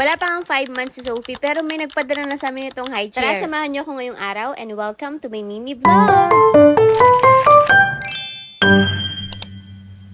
Wala pa ang 5 months si Sophie, pero may nagpadala na sa amin itong high chair. Tara, samahan niyo ako ngayong araw and welcome to my mini vlog!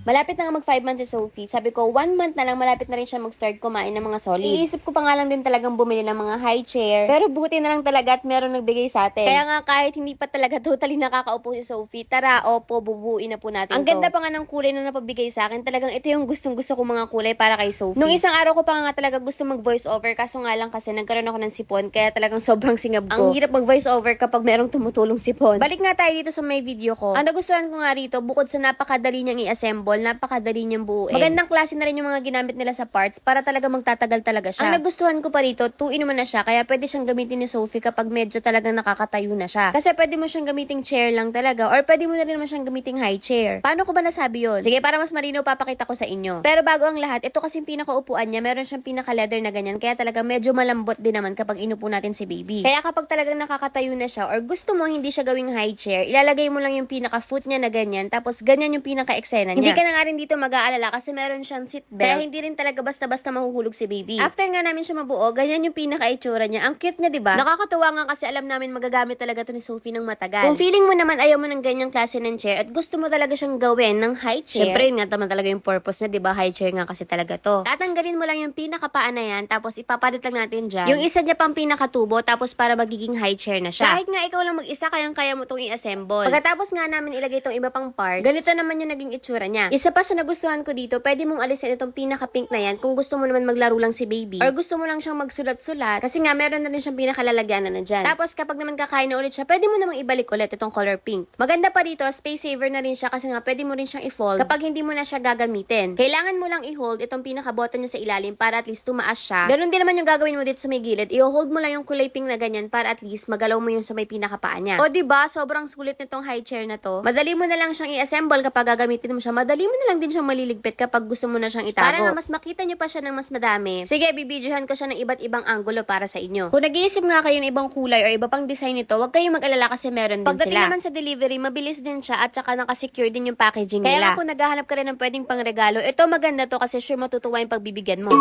Malapit na nga mag 5 months si Sophie. Sabi ko, 1 month na lang, malapit na rin siya mag-start kumain ng mga solid. Iisip ko pa nga lang din talagang bumili ng mga high chair. Pero buti na lang talaga at meron nagbigay sa atin. Kaya nga kahit hindi pa talaga totally nakakaupo si Sophie, tara, opo, bubuin na po natin Ang ganda pa nga ng kulay na napabigay sa akin. Talagang ito yung gustong-gusto kong mga kulay para kay Sophie. Nung isang araw ko pa nga talaga gusto mag-voice over, kaso nga lang kasi nagkaroon ako ng sipon, kaya talagang sobrang singab ko. Ang hirap mag-voice over kapag merong tumutulong sipon. Balik nga tayo dito sa may video ko. Ang nagustuhan ko nga rito, bukod sa napakadali niyang i-assemble, napakadali niyang buuin. Magandang klase na rin yung mga ginamit nila sa parts para talaga magtatagal talaga siya. Ang nagustuhan ko pa rito, 2-in-1 na siya, kaya pwede siyang gamitin ni Sophie kapag medyo talagang nakakatayo na siya. Kasi pwede mo siyang gamiting chair lang talaga, or pwede mo na rin naman siyang gamiting high chair. Paano ko ba nasabi yun? Sige, para mas malinaw papakita ko sa inyo. Pero bago ang lahat, ito kasing pinakaupuan niya, meron siyang pinaka-leather na ganyan, kaya talaga medyo malambot din naman kapag inupo natin si baby. Kaya kapag talagang nakakatayo na siya, or gusto mo hindi siya gawing high chair, ilalagay mo lang yung pinaka-foot niya na ganyan, tapos ganyan yung pinaka-eksena niya. Hindi ka na nga rin dito mag-aalala kasi meron siyang seat belt. Kaya hindi rin talaga basta-basta mahuhulog si baby. After nga namin siya mabuo, ganyan yung pinaka-itsura niya. Ang cute niya, diba? Nakakatuwa nga kasi alam namin magagamit talaga to ni Sophie ng matagal. Kung feeling mo naman ayaw mo ng ganyang klase ng chair at gusto mo talaga siyang gawin ng high chair, syempre yun nga naman talaga yung purpose niya, diba? High chair nga kasi talaga to. Tatanggalin mo lang yung pinakapaan na yan, tapos ipapalit lang natin dyan yung isa niya pang pinakatubo, tapos para magiging high chair na siya. Kahit nga ikaw lang mag-isa, kayang-kaya mo itong i-assemble. Pagkatapos nga namin ilagay itong iba pang parts, ganito naman yung naging itsura niya. Isa pa sa nagustuhan ko dito, pwede mong alisin itong pinaka-pink na yan kung gusto mo naman maglaro lang si baby, or gusto mo lang siyang magsulat-sulat, kasi nga meron na rin siyang pinakalalagyanan na dyan. Tapos kapag naman kakain na ulit siya, pwede mo namang ibalik ulit itong color pink. Maganda pa dito, space saver na rin siya kasi nga pwede mo rin siyang i-fold kapag hindi mo na siya gagamitin. Kailangan mo lang i-hold itong pinaka-button niya sa ilalim para at least tumaas siya. Ganun din naman yung gagawin mo dito sa may gilid. I-hold mo lang yung kulay pink na ganyan para at least magalaw mo yung sa may pinakapaa niya. O diba, sobrang sulit nitong high chair na to. Madali mo na lang siyang i-assemble kapag gagamitin mo siya. Madali mo na lang din siyang maliligpit kapag gusto mo na siyang itago. Para nga mas makita nyo pa siya ng mas madami. Sige, bibidyohan ko siya ng iba't ibang angulo para sa inyo. Kung nag-iisip nga kayo ng ibang kulay or iba pang design nito, huwag kayong mag-alala kasi meron din sila. Pagdating naman sa delivery, mabilis din siya at saka nakasecure din yung packaging nila. Kaya kung naghahanap ka rin ng pwedeng pangregalo, ito maganda to kasi sure matutuwa yung pagbibigyan mo.